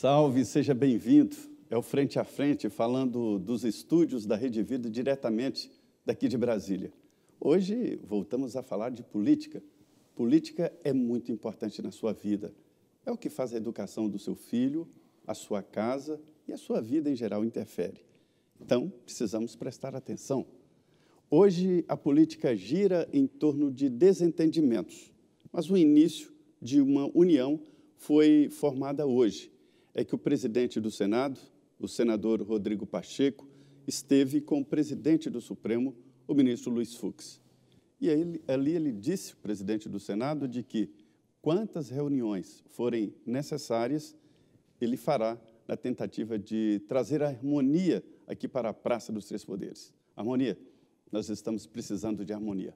Salve, seja bem-vindo. É o Frente a Frente, falando dos estúdios da Rede Vida diretamente daqui de Brasília. Hoje voltamos a falar de política. Política é muito importante na sua vida. É o que faz a educação do seu filho, a sua casa e a sua vida em geral interfere. Então, precisamos prestar atenção. Hoje, a política gira em torno de desentendimentos, mas o início de uma união foi formada hoje. É que o presidente do Senado, o senador Rodrigo Pacheco, esteve com o presidente do Supremo, o ministro Luiz Fux. E ali ele disse, o presidente do Senado, de que quantas reuniões forem necessárias, ele fará na tentativa de trazer a harmonia aqui para a Praça dos Três Poderes. Harmonia, nós estamos precisando de harmonia.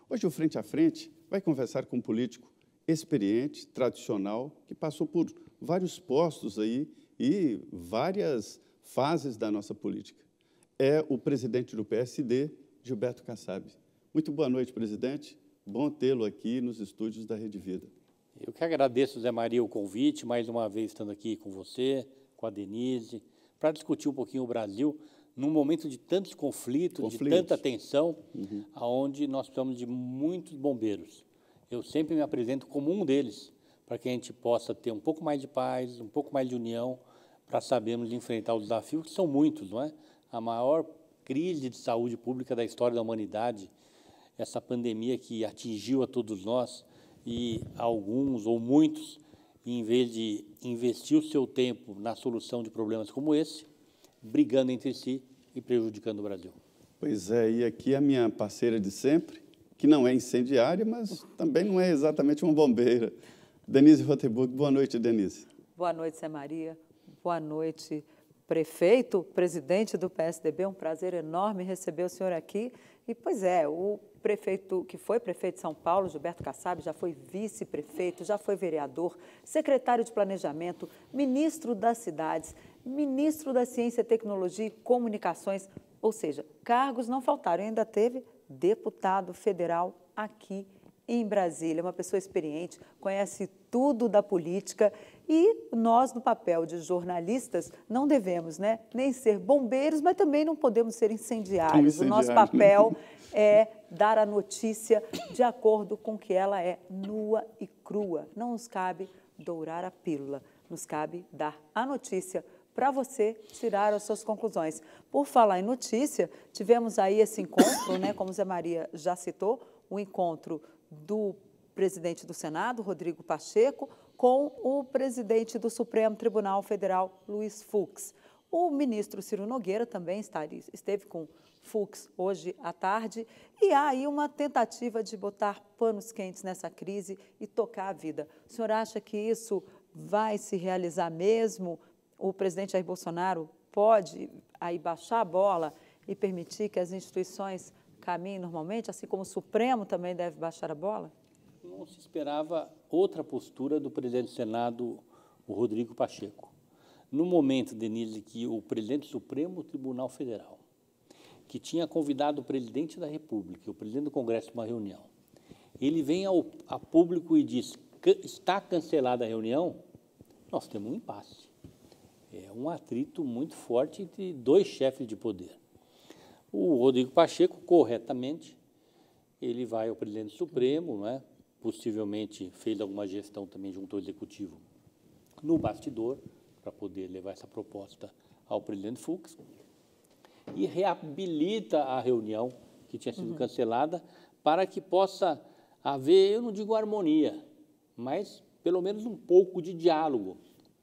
Hoje o Frente a Frente vai conversar com um político experiente, tradicional, que passou por vários postos aí e várias fases da nossa política. É o presidente do PSD, Gilberto Kassab. Muito boa noite, presidente. Bom tê-lo aqui nos estúdios da Rede Vida. Eu que agradeço, Zé Maria, o convite, mais uma vez estando aqui com você, com a Denise, para discutir um pouquinho o Brasil, num momento de tantos conflitos. De tanta tensão, onde nós precisamos de muitos bombeiros. Eu sempre me apresento como um deles, para que a gente possa ter um pouco mais de paz, um pouco mais de união, para sabermos enfrentar os desafios, que são muitos, não é? A maior crise de saúde pública da história da humanidade, essa pandemia que atingiu a todos nós, e alguns ou muitos, em vez de investir o seu tempo na solução de problemas como esse, brigando entre si e prejudicando o Brasil. Pois é, e aqui a minha parceira de sempre, que não é incendiária, mas também não é exatamente uma bombeira. Denise Rotenburg. Boa noite, Denise. Boa noite, Zé Maria. Boa noite, prefeito, presidente do PSDB. Um prazer enorme receber o senhor aqui. E, pois é, o prefeito que foi prefeito de São Paulo, Gilberto Kassab, já foi vice-prefeito, já foi vereador, secretário de Planejamento, ministro das Cidades, ministro da Ciência, Tecnologia e Comunicações, ou seja, cargos não faltaram. E ainda teve deputado federal aqui em Brasília, uma pessoa experiente, conhece tudo da política e nós, no papel de jornalistas, não devemos, né, nem ser bombeiros, mas também não podemos ser incendiários. O nosso papel é dar a notícia de acordo com que ela é, nua e crua. Não nos cabe dourar a pílula, nos cabe dar a notícia para você tirar as suas conclusões. Por falar em notícia, tivemos aí esse encontro, né, como Zé Maria já citou, o encontro do presidente do Senado, Rodrigo Pacheco, com o presidente do Supremo Tribunal Federal, Luiz Fux. O ministro Ciro Nogueira também esteve com Fux hoje à tarde e há aí uma tentativa de botar panos quentes nessa crise e tocar a vida. O senhor acha que isso vai se realizar mesmo? O presidente Jair Bolsonaro pode aí baixar a bola e permitir que as instituições caminhem normalmente, assim como o Supremo também deve baixar a bola? Não se esperava outra postura do presidente do Senado, o Rodrigo Pacheco. No momento, Denise, que o presidente do Supremo Tribunal Federal, que tinha convidado o presidente da República, o presidente do Congresso para uma reunião, ele vem a público e diz que está cancelada a reunião, nós temos um impasse. É um atrito muito forte entre dois chefes de poder. O Rodrigo Pacheco, corretamente, ele vai ao presidente do Supremo, né? Possivelmente fez alguma gestão também junto ao Executivo no bastidor, para poder levar essa proposta ao presidente Fux, e reabilita a reunião que tinha sido cancelada para que possa haver, eu não digo harmonia, mas pelo menos um pouco de diálogo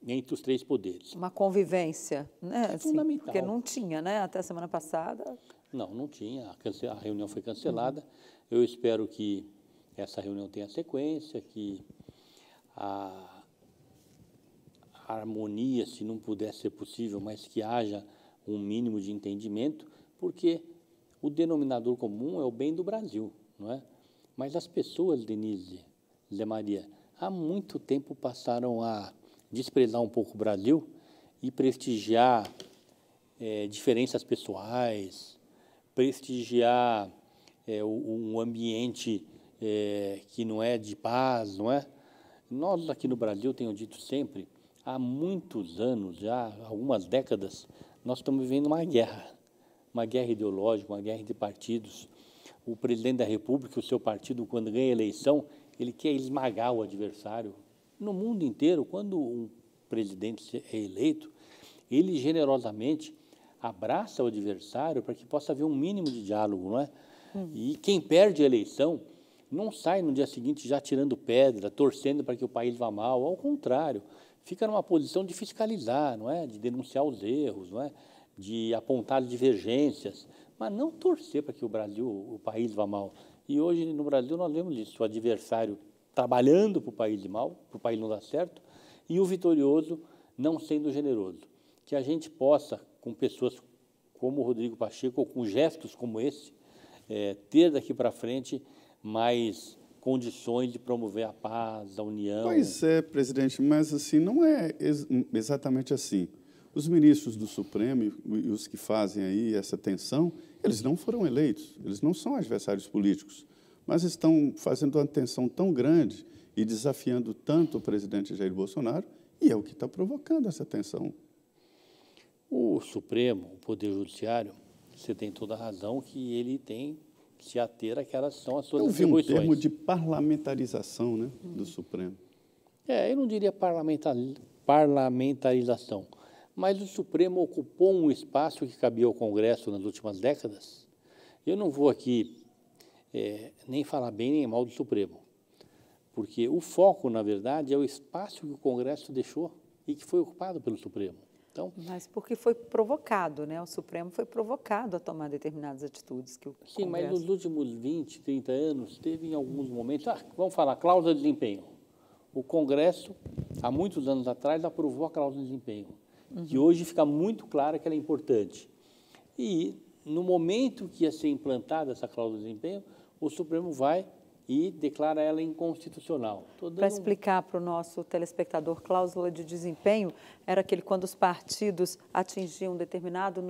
entre os três poderes. Uma convivência, né? É fundamental. Porque não tinha, né? Até a semana passada. Não tinha. A reunião foi cancelada. Eu espero que essa reunião tenha sequência, que a harmonia, se não puder ser possível, mas que haja um mínimo de entendimento, porque o denominador comum é o bem do Brasil, não é? Mas as pessoas, Denise, Zé Maria, há muito tempo passaram a desprezar um pouco o Brasil e prestigiar diferenças pessoais, prestigiar um ambiente que não é de paz, não é? Nós aqui no Brasil, tenho dito sempre, há muitos anos, já há algumas décadas, nós estamos vivendo uma guerra ideológica, uma guerra de partidos. O presidente da República, o seu partido, quando ganha a eleição, ele quer esmagar o adversário. No mundo inteiro, quando um presidente é eleito, ele generosamente abraça o adversário para que possa haver um mínimo de diálogo, não é? E quem perde a eleição não sai no dia seguinte já tirando pedra, torcendo para que o país vá mal, ao contrário, fica numa posição de fiscalizar, não é? De denunciar os erros, não é? De apontar divergências, mas não torcer para que o país vá mal. E hoje no Brasil nós vemos isso, o adversário trabalhando para o país ir mal, para o país não dar certo, e o vitorioso não sendo generoso. Que a gente possa, com pessoas como o Rodrigo Pacheco, ou com gestos como esse, ter daqui para frente mais condições de promover a paz, a união. Pois é, presidente, mas assim, não é exatamente assim. Os ministros do Supremo e os que fazem aí essa tensão, eles não foram eleitos, eles não são adversários políticos, mas estão fazendo uma tensão tão grande e desafiando tanto o presidente Jair Bolsonaro, e é o que está provocando essa tensão. O Supremo, o Poder Judiciário, você tem toda a razão que ele tem que se ater àquelas são as suas atribuições. Eu vi um termo de parlamentarização, né, do Supremo. Eu não diria parlamentarização, mas o Supremo ocupou um espaço que cabia ao Congresso nas últimas décadas. Eu não vou aqui nem falar bem nem mal do Supremo, porque o foco, na verdade, é o espaço que o Congresso deixou e que foi ocupado pelo Supremo. Então, mas porque foi provocado, né? O Supremo foi provocado a tomar determinadas atitudes que o sim, Congresso... mas nos últimos 20, 30 anos, teve em alguns momentos... vamos falar, cláusula de desempenho. O Congresso, há muitos anos atrás, aprovou a cláusula de desempenho, que hoje fica muito clara que ela é importante. E, no momento que ia ser implantada essa cláusula de desempenho, o Supremo vai e declara ela inconstitucional. Para explicar para o nosso telespectador, cláusula de desempenho era aquele quando os partidos atingiam um determinado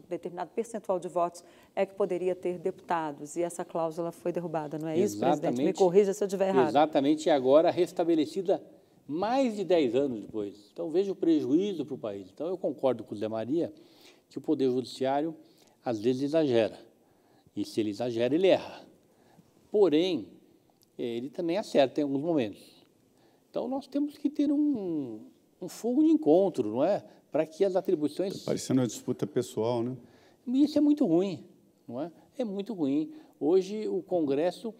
determinado percentual de votos é que poderia ter deputados, e essa cláusula foi derrubada, não é isso, presidente? Me corrija se eu estiver errado. Exatamente, e agora restabelecida mais de 10 anos depois. Então, veja o prejuízo para o país. Então, eu concordo com o Zé Maria que o Poder Judiciário, às vezes, exagera. E, se ele exagera, ele erra. Porém, ele também acerta em alguns momentos. Então, nós temos que ter um fogo de encontro, não é? Para que as atribuições... Está parecendo uma disputa pessoal, né? E isso é muito ruim, não é? É muito ruim. Hoje, o Congresso,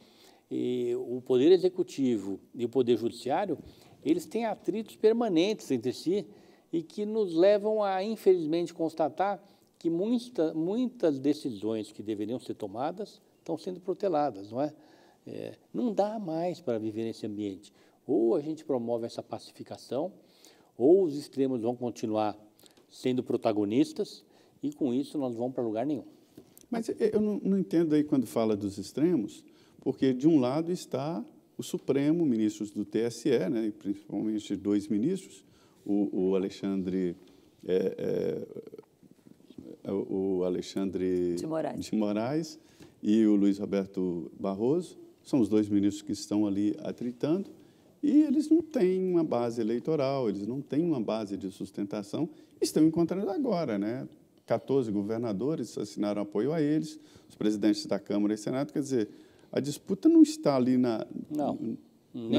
o Poder Executivo e o Poder Judiciário, eles têm atritos permanentes entre si e que nos levam a, infelizmente, constatar que muitas decisões que deveriam ser tomadas estão sendo proteladas, não é? Não dá mais para viver nesse ambiente. Ou a gente promove essa pacificação, ou os extremos vão continuar sendo protagonistas, e com isso nós vamos para lugar nenhum. Mas eu não entendo aí quando fala dos extremos, porque de um lado está o Supremo, ministros do TSE, né, principalmente 2 ministros, o Alexandre de Moraes e o Luiz Roberto Barroso, são os 2 ministros que estão ali atritando, e eles não têm uma base eleitoral, eles não têm uma base de sustentação, estão encontrando agora, né? 14 governadores assinaram apoio a eles, os presidentes da Câmara e Senado, quer dizer, a disputa não está ali na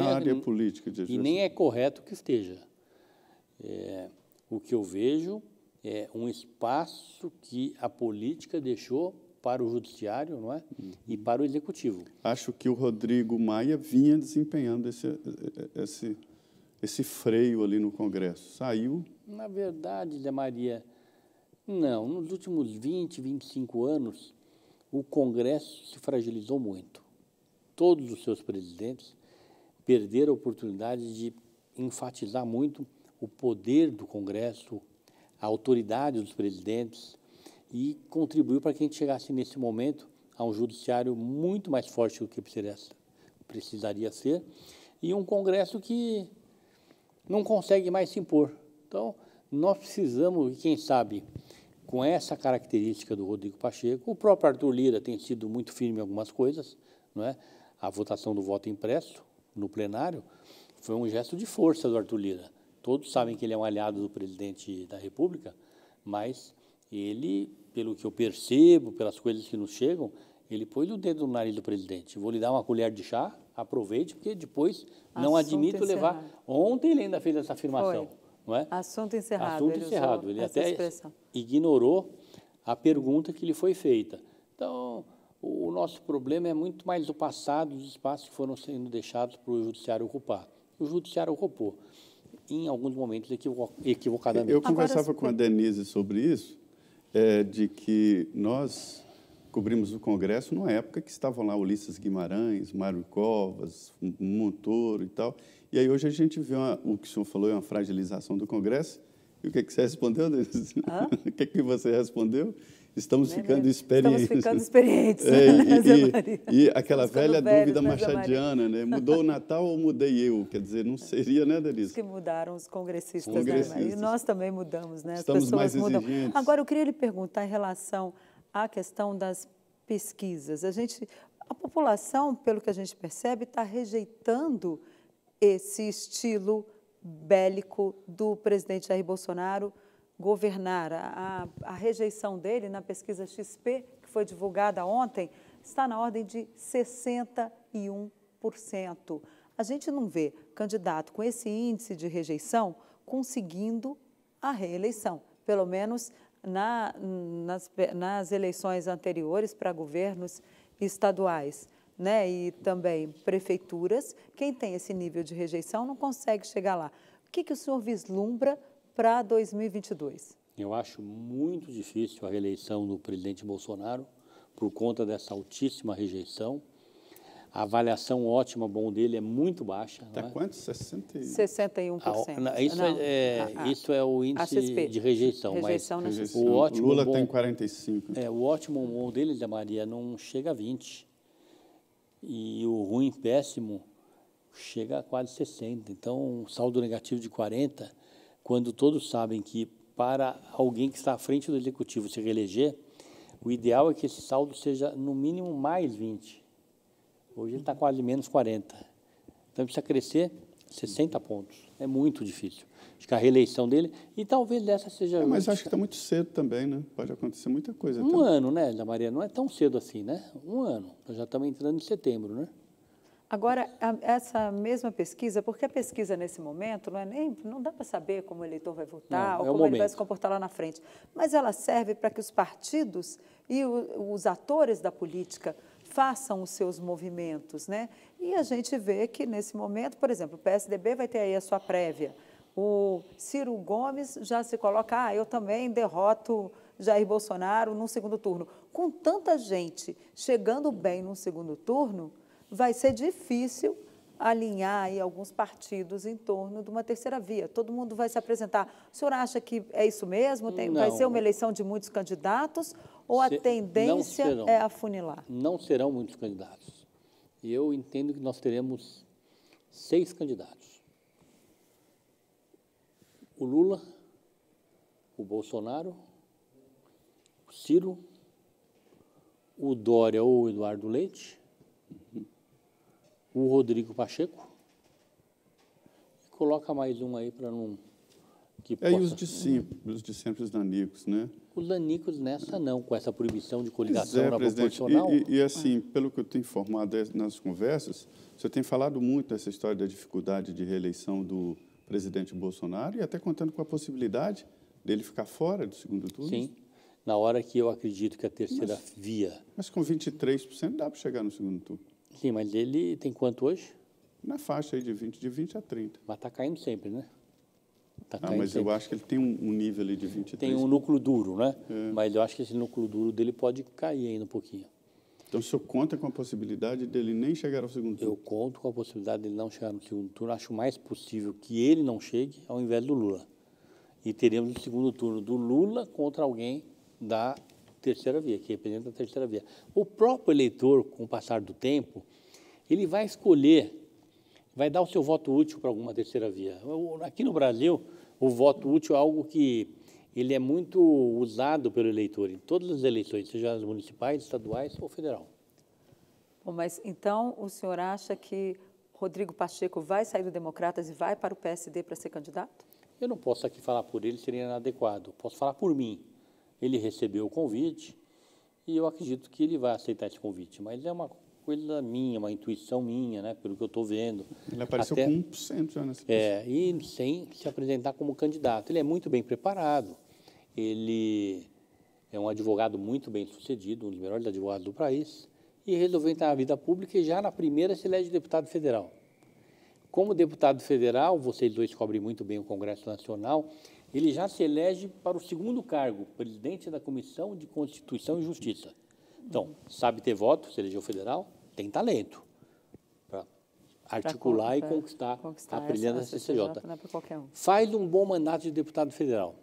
área política. E nem é correto que esteja. O que eu vejo é um espaço que a política deixou para o judiciário, não é? E para o executivo. Acho que o Rodrigo Maia vinha desempenhando esse freio ali no Congresso. Saiu? Na verdade, Zé Maria, não. Nos últimos 20, 25 anos, o Congresso se fragilizou muito. Todos os seus presidentes perderam a oportunidade de enfatizar muito o poder do Congresso, a autoridade dos presidentes, e contribuiu para que a gente chegasse nesse momento a um judiciário muito mais forte do que precisaria ser, e um Congresso que não consegue mais se impor. Então, nós precisamos, e quem sabe, com essa característica do Rodrigo Pacheco, o próprio Arthur Lira tem sido muito firme em algumas coisas, não é? A votação do voto impresso no plenário foi um gesto de força do Arthur Lira. Todos sabem que ele é um aliado do presidente da República, mas ele, pelo que eu percebo, pelas coisas que nos chegam, ele pôs o dedo no nariz do presidente. Vou lhe dar uma colher de chá, aproveite, porque depois não admito levar. Ontem ele ainda fez essa afirmação. Não é? Assunto encerrado. Assunto encerrado. Ele até ignorou a pergunta que lhe foi feita. Então, o nosso problema é muito mais do passado, dos espaços que foram sendo deixados para o judiciário ocupar. O judiciário ocupou, em alguns momentos, equivocadamente. Eu conversava com a Denise sobre isso, de que nós cobrimos o Congresso numa época que estavam lá Ulisses Guimarães, Mário Covas, Montoro e tal. E aí hoje a gente vê o que o senhor falou, é uma fragilização do Congresso. E o que você respondeu, Denise? O que você respondeu? Estamos ficando experientes. Estamos ficando experientes. E aquela velha dúvida machadiana, né? Mudou o Natal ou mudei eu? Quer dizer, não seria, né, Denise? Os que mudaram, os congressistas. Né? E nós também mudamos, né? As Estamos pessoas mais mudam. exigentes. Agora, eu queria lhe perguntar em relação à questão das pesquisas. A população, pelo que a gente percebe, está rejeitando esse estilo bélico do presidente Jair Bolsonaro governar. A rejeição dele na pesquisa XP, que foi divulgada ontem, está na ordem de 61%. A gente não vê candidato com esse índice de rejeição conseguindo a reeleição, pelo menos nas eleições anteriores para governos estaduais, né? E também prefeituras. Quem tem esse nível de rejeição não consegue chegar lá. O que o senhor vislumbra para 2022? Eu acho muito difícil a reeleição do presidente Bolsonaro por conta dessa altíssima rejeição. A avaliação ótima, bom dele é muito baixa. Está quanto? 61%. Isso é o índice de rejeição. Rejeição na XP. O ótimo, Lula bom, tem 45%. O ótimo bom dele, Zé Maria, não chega a 20%. E o ruim, péssimo, chega a quase 60%. Então, um saldo negativo de 40%, quando todos sabem que para alguém que está à frente do Executivo se reeleger, o ideal é que esse saldo seja, no mínimo, mais 20%. Hoje ele está quase menos 40. Então, precisa crescer 60 pontos. É muito difícil. Acho que a reeleição dele, e talvez essa seja... mas acho que está muito cedo também, né? Pode acontecer muita coisa. Um ano, né, Zé Maria? Não é tão cedo assim, né? Um ano. Nós já estamos entrando em setembro, né? Agora, essa mesma pesquisa, porque a pesquisa nesse momento não dá para saber como o eleitor vai votar ou como ele vai se comportar lá na frente, mas ela serve para que os partidos e os atores da política façam os seus movimentos, né? E a gente vê que nesse momento, por exemplo, o PSDB vai ter aí a sua prévia, o Ciro Gomes já se coloca, eu também derroto Jair Bolsonaro no segundo turno. Com tanta gente chegando bem no segundo turno, vai ser difícil alinhar aí alguns partidos em torno de uma terceira via. Todo mundo vai se apresentar. O senhor acha que é isso mesmo? Vai ser uma eleição de muitos candidatos ou a tendência é afunilar? Não serão muitos candidatos. Eu entendo que nós teremos 6 candidatos. O Lula, o Bolsonaro, o Ciro, o Dória ou o Eduardo Leite, o Rodrigo Pacheco, e coloca mais um aí para não... E os de sempre, os nanicos, né? Os nanicos nessa não, com essa proibição de coligação na proporcional. E assim, pelo que eu tenho informado nas conversas, o senhor tem falado muito dessa história da dificuldade de reeleição do presidente Bolsonaro e até contando com a possibilidade dele ficar fora do segundo turno. Sim, na hora que eu acredito que a terceira via... Mas com 23% dá para chegar no segundo turno. Sim, mas ele tem quanto hoje? Na faixa aí de 20 a 30. Mas está caindo sempre, né? Mas eu acho que ele tem um nível ali de 23%. Tem um núcleo duro, né? Mas eu acho que esse núcleo duro dele pode cair ainda um pouquinho. Então, o senhor conta com a possibilidade dele nem chegar ao segundo turno? Eu conto com a possibilidade dele não chegar no segundo turno. Acho mais possível que ele não chegue ao invés do Lula. E teremos o segundo turno do Lula contra alguém da terceira via, que representa a terceira via. O próprio eleitor, com o passar do tempo, ele vai escolher, vai dar o seu voto útil para alguma terceira via. Aqui no Brasil, o voto útil é algo que ele é muito usado pelo eleitor em todas as eleições, seja as municipais, estaduais ou federal. Bom, mas então o senhor acha que Rodrigo Pacheco vai sair do Democratas e vai para o PSD para ser candidato? Eu não posso aqui falar por ele, seria inadequado. Posso falar por mim. Ele recebeu o convite e eu acredito que ele vai aceitar esse convite, mas é uma coisa minha, uma intuição minha, né, pelo que eu estou vendo. Ele apareceu com 1% já nessa pesquisa. E sem se apresentar como candidato. Ele é muito bem preparado, ele é um advogado muito bem sucedido, um dos melhores advogados do país, e resolveu entrar na vida pública e já na primeira se elege deputado federal. Como deputado federal, vocês dois cobrem muito bem o Congresso Nacional, ele já se elege para o segundo cargo, presidente da Comissão de Constituição e Justiça. Então, sabe ter voto, se elegeu federal, tem talento para articular e conquistar a presidência da CCJ. Não é para qualquer um. Faz um bom mandato de deputado federal.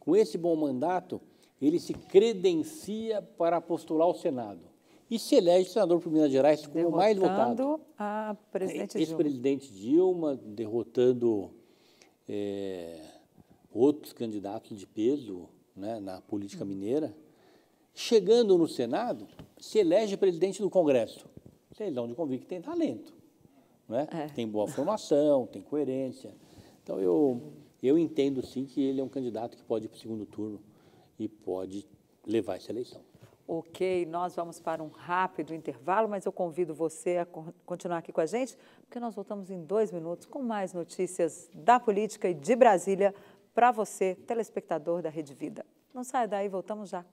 Com esse bom mandato, ele se credencia para postular ao Senado. E se elege senador por Minas Gerais como o mais votado. Derrotando a presidente Dilma. Ex-presidente Dilma, derrotando outros candidatos de peso, né, na política mineira. Chegando no Senado, se elege presidente do Congresso. Vocês dão de convite que tem talento. Né? Tem boa formação, tem coerência. Então, eu entendo, sim, que ele é um candidato que pode ir para o segundo turno e pode levar essa eleição. Ok, nós vamos para um rápido intervalo, mas eu convido você a continuar aqui com a gente, porque nós voltamos em 2 minutos com mais notícias da política e de Brasília para você, telespectador da Rede Vida. Não saia daí, voltamos já.